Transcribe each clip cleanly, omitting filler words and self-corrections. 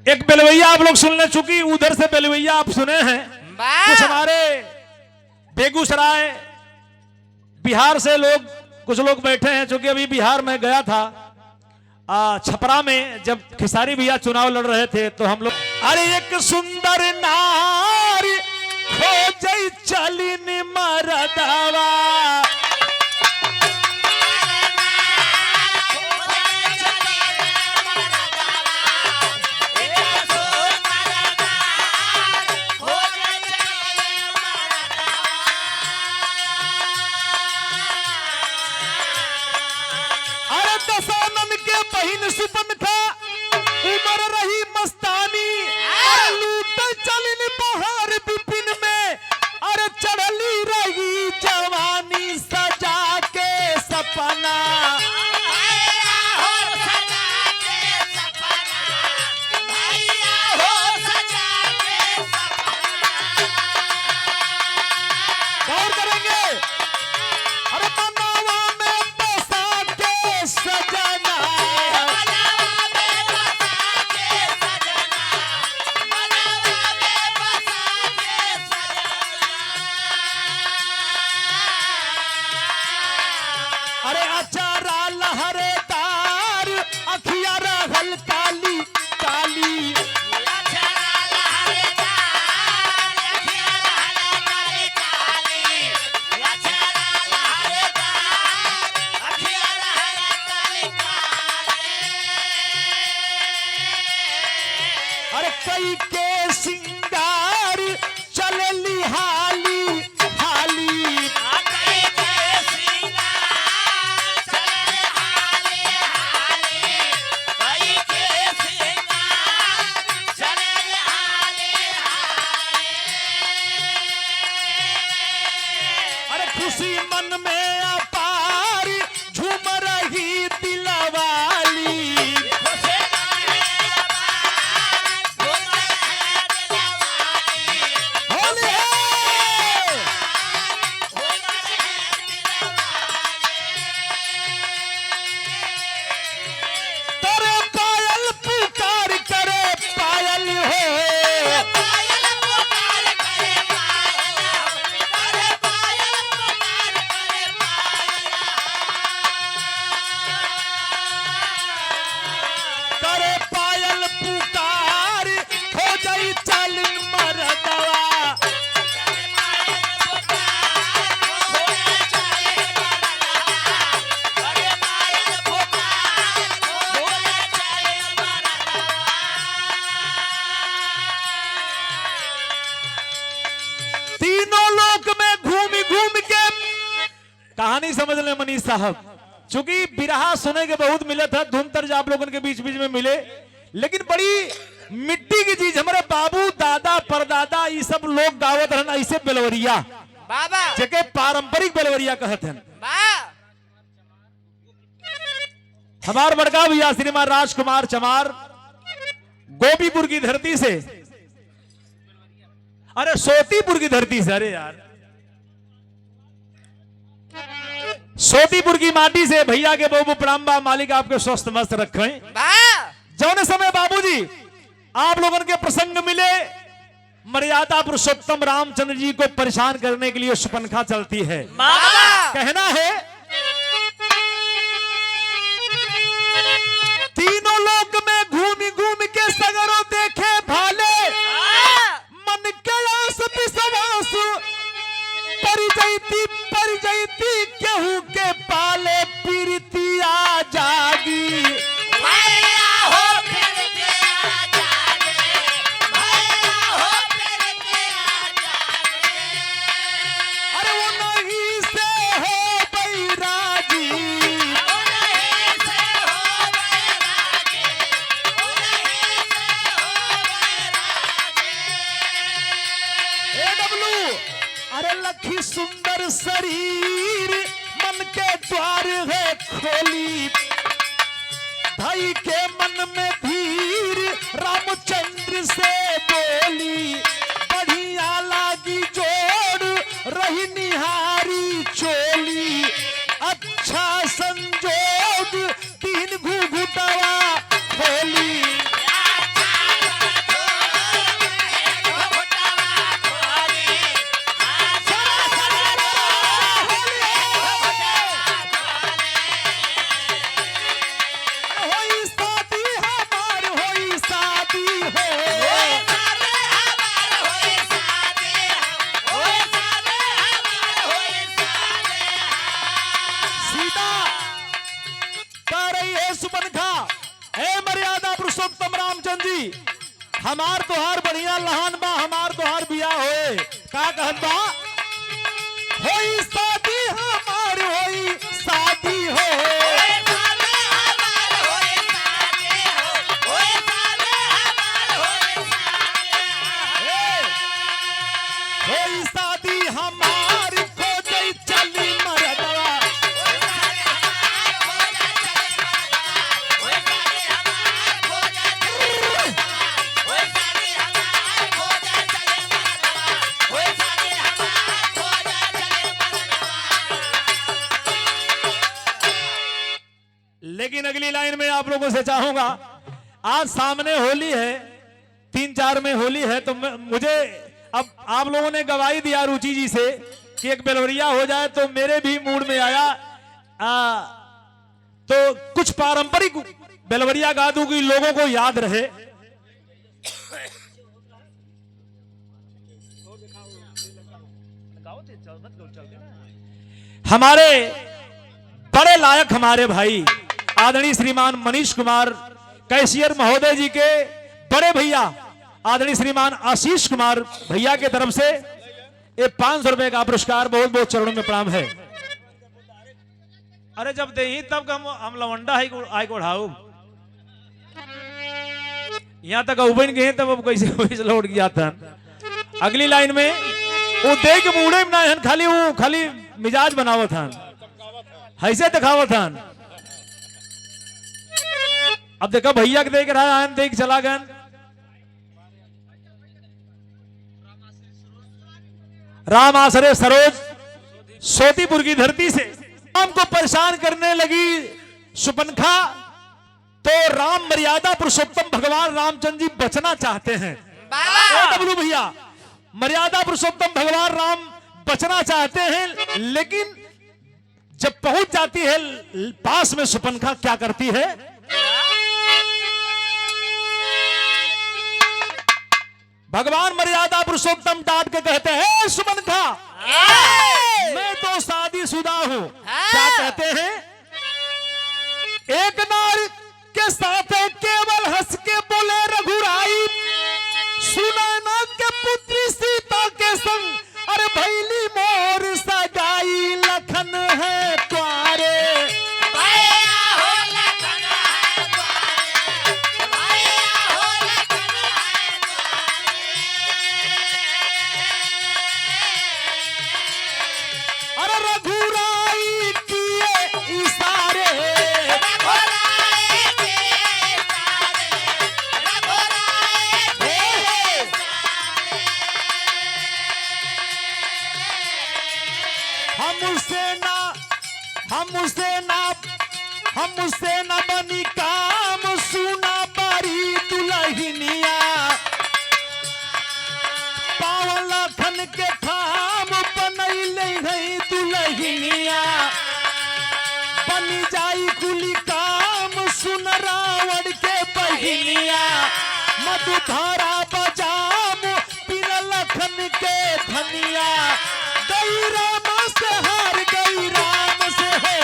एक बेलवैया आप लोग सुनने चुकी, उधर से बेलवैया आप सुने हैं। कुछ हमारे बेगूसराय बिहार से लोग, कुछ लोग बैठे हैं, चूंकि अभी बिहार में गया था छपरा में, जब खिसारी भैया चुनाव लड़ रहे थे तो हम लोग, अरे एक सुंदर नारी खोजई चलिन मरदवा, सुपन का उमर रही मस्तानी, लूट चलिन बहार विपिन में, अरे चढ़ली रही जवानी सजा के सपना, गौर करेंगे। अरे मनावा में बसा के सजना, अरे अचारा लहरेदार अखिया रहल काली काली, अरे कई के सिंगार चलली हाली हाली, खुशी मन में अपार झूम रही दिलवाली, होली है। तेरे पायल पुकार करे पायल हो, कहानी समझ ले मनीष साहब। चूंकि बिरहा सुने के बहुत मिले था, धुन तर्ज आप लोगों के बीच बीच में मिले, लेकिन बड़ी मिट्टी की चीज हमारे बाबू दादा परदादा ये सब लोग गावत रहन ऐसे बेलवरिया बाबा, जेके पारंपरिक बेलवरिया कहते हैं। हमार बड़का भैया श्रीमान राजकुमार चमार गोपीपुर की धरती से, अरे सोतीपुर की धरती से, अरे यार सोतीपुर की माटी से भैया के बहु प्रणाम बा, मालिक आपके स्वस्थ मस्त रखें। जौने समय बाबूजी आप लोगों के प्रसंग मिले, मर्यादा पुरुषोत्तम रामचंद्र जी को परेशान करने के लिए सुपनखा चलती है। कहना है तीनों लोक में घूम घूम के सगरों देखे भाले, मन के आस विश्वास परिजयती केहू के पाले, पीरतिया जागी अरे वो नहीं से हो बैरागी, अरे लखी सुंदर शरीर मन के द्वार है खोली, भाई के मन में धीर रामचंद्र से बोली, बढ़िया लागी जो हमार तोहार बढ़िया लहान बा, हमार तोहार बिया होए। का कहत बा? होई शादी हमार होई शादी हो, होई शादी हमार खोजई चली मरदवा। लेकिन अगली लाइन में आप लोगों से चाहूंगा, आज सामने होली है, 3-4 में होली है, तो मुझे अब आप लोगों ने गवाही दिया रुचि जी से कि एक बेलवरिया हो जाए, तो मेरे भी मूड में आया तो कुछ पारंपरिक बेलवरिया गा दूं कि लोगों को याद रहे। हमारे बड़े लायक हमारे भाई आदरणीय श्रीमान मनीष कुमार कैशियर महोदय जी के बड़े भैया आदरणीय श्रीमान आशीष कुमार भैया के तरफ से ये 500 रुपए का पुरस्कार बहुत बहुत चरणों में प्रणाम है। अरे जब दे ही तब हम लवंडा आई को उठाऊ, यहां तक उबन गए तब अब कैसे लौट गया था। अगली लाइन में वो देख मुड़े में ना खाली मिजाज बनावत था, ऐसे दिखावत था। अब देखो भैया के देख रहा है, देख चला गया। राम आसरे सरोज सोतीपुर की धरती से राम को परेशान करने लगी सुपनखा, तो राम मर्यादा पुरुषोत्तम भगवान रामचंद्र जी बचना चाहते हैं। डब्लू भैया, मर्यादा पुरुषोत्तम भगवान राम बचना चाहते हैं, लेकिन जब पहुंच जाती है पास में सुपनखा क्या करती है? भगवान मर्यादा पुरुषोत्तम डांट के कहते हैं, सुमनखा मैं तो शादीशुदा हूं। क्या कहते हैं? एक नार के साथ केवल हंस के बोले रघुराई, सुनैना के पुत्री सीता के संग अरे भैली मोर सगाई, लखन है तुम्हारे हमसे न बनी काम, सुना बारी दुल्हनिया, पावन लाखन के खाम बनैले है दुल्हनिया, बनी जाई कुली काम सुन रावण के बहिनिया, मधुधारा बजाम बिन लखन के धनिया, गई राम से हार गई राम से है।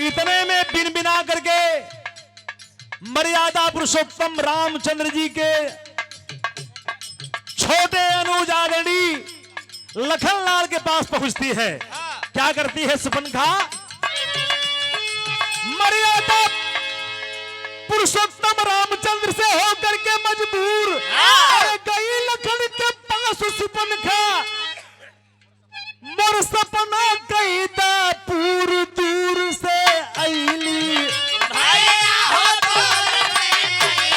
इतने में बिन बिना करके मर्यादा पुरुषोत्तम रामचंद्र जी के छोटे अनुज आदरणीय लखनलाल के पास पहुंचती है। क्या करती है सुपनखा? मर्यादा पुरुषोत्तम रामचंद्र से होकर के मजबूर गई लखन के पास सुपनखा, मोर सपना कही था पूर दूर से आईली, भैया हो दूर से आईली,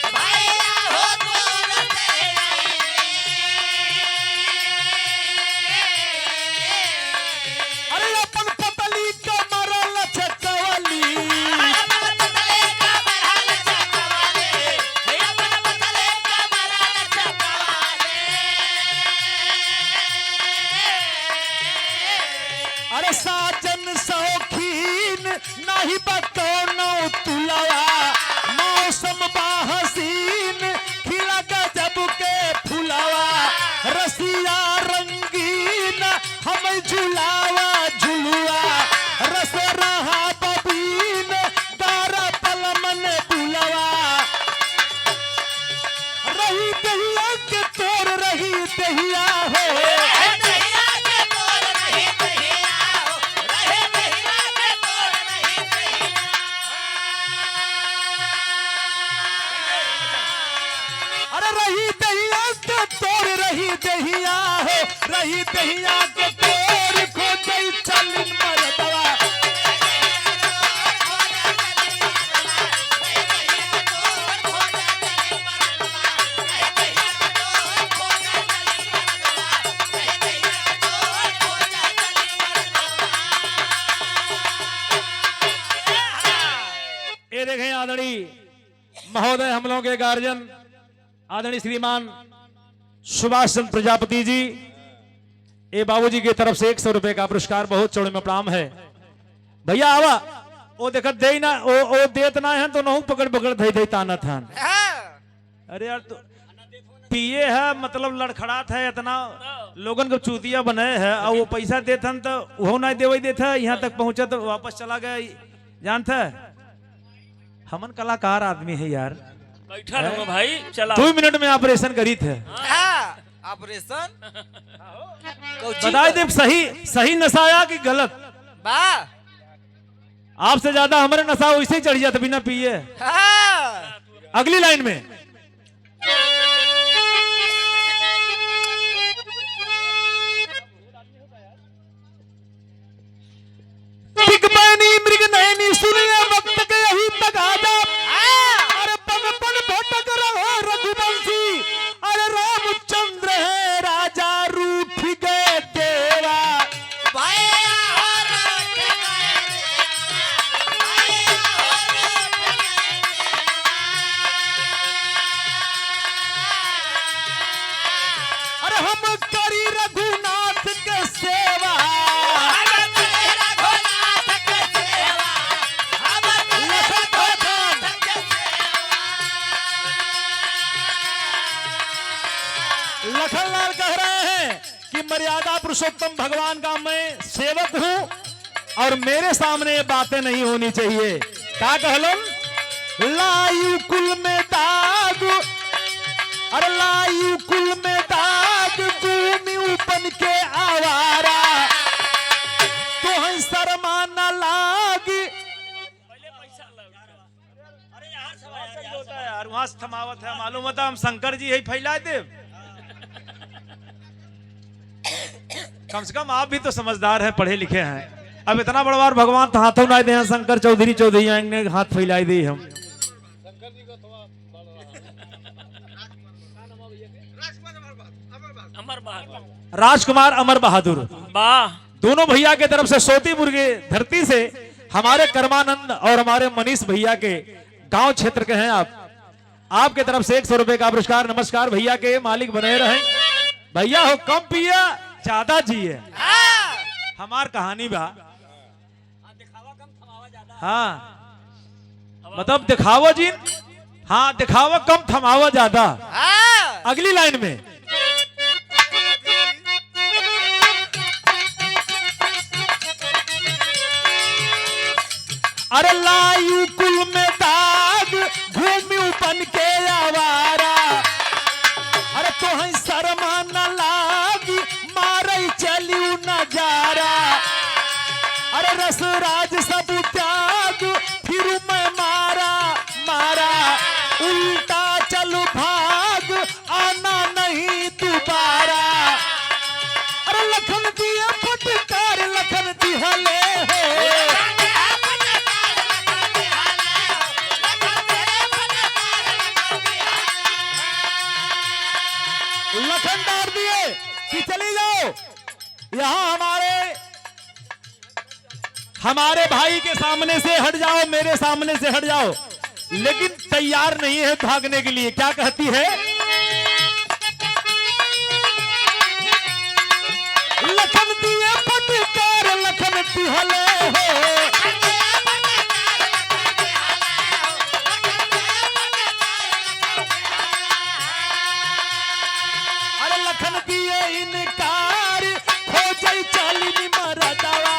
भैया हो दूर से अरे अपन पतली कमर लचकवली, दहिया के तोड़ रही दहिया हो। रहे दहिया के तोड़ रही दहिया हो, रहे दहिया के तोड़ रही दहिया। अरे रही दहिया के तोड़ रही दहिया हो, रही दहिया के तोड़ खो गई चलिन मरदवा। ये देखें आदरणीय महोदय, हम लोगों के गार्जियन आदरणीय श्रीमान सुभाष चंद्र प्रजापति जी, ये बाबूजी की तरफ से 100 रुपए का पुरस्कार, बहुत चौड़े में प्रणाम है। भैया आवा वो देखत दे ना, ओ देत ना है तो नहु पकड़ पकड़ धई धई ताना थान। अरे यार तो पिए है मतलब लड़खड़ात है इतना, लोगन को चूतिया बनाए है और वो पैसा देथन तो वो ना देवे देता, यहाँ तक पहुंचा तो वापस चला गया। जानता है हमन कलाकार आदमी है यार। बैठा रहूंगा भाई, चला 2 मिनट में ऑपरेशन करी थे। ऑपरेशन बताए दे सही सही नशा आया कि गलत। बा आपसे ज्यादा हमारे नशा वैसे ही चढ़ जाता बिना पिए। अगली लाइन में मृग नैनी सुनिए वक्त के यही तक आजा। अरे पन पन भटक रहो रघुवंशी, अरे रामचंद्र है राजा रूठ गए देवा। भैया हो रूठ गए देवा, भैया हो रूठ गए देवा। अरे हम करी रघुनाथ के सेवा। लखनलाल कह रहे हैं कि मर्यादा पुरुषोत्तम भगवान का मैं सेवक हूं और मेरे सामने ये बातें नहीं होनी चाहिए। क्या कहलन? लायु कुल में दाग, अरे लायु कुल में दाग, भूमि उपन के आवारा, तो हम शर्मा न लागी। यार वहां थमावत है, मालूम होता हम शंकर जी है फैलाए दे। कम से कम आप भी तो समझदार हैं, पढ़े लिखे हैं। अब इतना बड़ा बार भगवान तो हाथों ना दे, शंकर चौधरी चौधरी आएंगे हाथ फैलाई दी हम। राजकुमार अमर बहादुर वाह, दोनों भैया के तरफ से सोतीपुर की धरती से हमारे कर्मानंद और हमारे मनीष भैया के गांव क्षेत्र के हैं आप। आपके तरफ से 100 रुपए का पुरस्कार। नमस्कार भैया के मालिक बने रहे। भैया हो कम पिया ज्यादा जिए, हमार कहानी बा। हाँ मतलब दिखावा जी, हाँ दिखावा कम थमावा ज्यादा। अगली लाइन में अरे लायु कुल में दाग, भूमि उपन के आवारा, अरे तो है शर्मा न लागी, मारे चलियो नजारा। अरे रस राज सब त्याग, फिर मैं मारा मारा, उल्टा चलो भाग, आना नहीं दोबारा। अरे लखन दिया फटकार, लखन दिहले हो। लखन डाल दिए कि चली जाओ, यहां हमारे भाई के सामने से हट जाओ, मेरे सामने से हट जाओ। लेकिन तैयार नहीं है भागने के लिए। क्या कहती है? लखन दिए फटकार, लखन दिहले हो। अरे लखन दिए इनकार, हो जाई चालीनी मरदवा।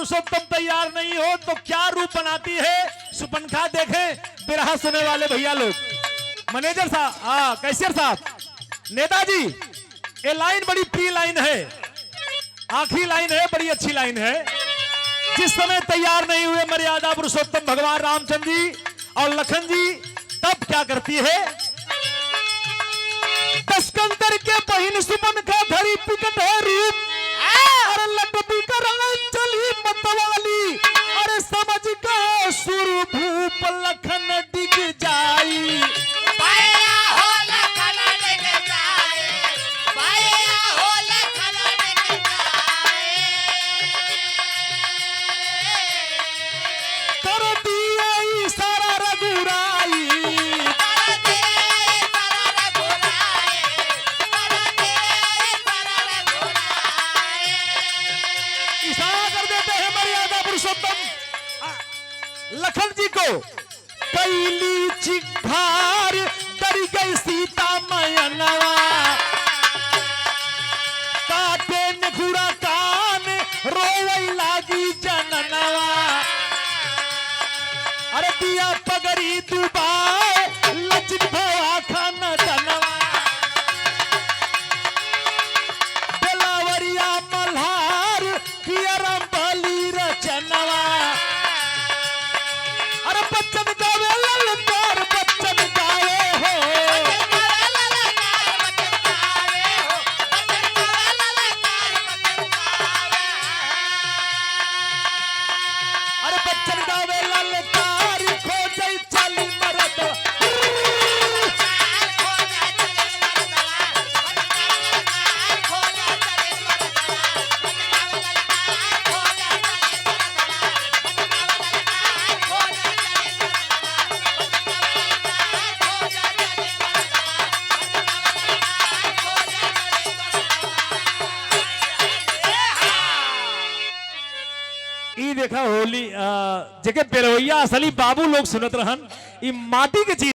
पुरुषोत्तम तैयार नहीं हो तो क्या रूप बनाती है सुपनखा। देखें बिरहा सुने वाले भैया लोग, मैनेजर साहब, हाँ कैशियर साहब, नेताजी, ये लाइन बड़ी प्रिय लाइन है, आखिरी लाइन है, बड़ी अच्छी लाइन है। जिस समय तैयार नहीं हुए मर्यादा पुरुषोत्तम भगवान रामचंद्र जी और लखन जी, तब क्या करती है, तस्कंदर के बहिन सुमन का धरी पिकट है रूप, अरे लटपी करण चली मतवाली, अरे समझ के सुरभूप लखन डिग जाई। भैया हो लखन डिग जाए, भैया हो लखन डिग जाए। कर दिए इशारा रघुराई, कर दे सरर घुराए, कर दे सरर घुराए। इशारा कर देते हैं मर्यादा पुरुषोत्तम लखन जी को। कैली चिघार डर गई सीता मैनवा, काटे नखुरा कान रोवई लागी जननवा, अरे दिया पगड़ी दुबाए लचित भवा खान जनवा, बेलावरिया मल्हार कियरम बली रचनवा, अरे बच्चन गावे ललकार बच्चन गावे हो, अरे बच्चन गावे ललकार खोजई चली मरद, ई देखा होली जगह पेरवैया असली बाबू लोग सुनत रहन, ई माटी के चीज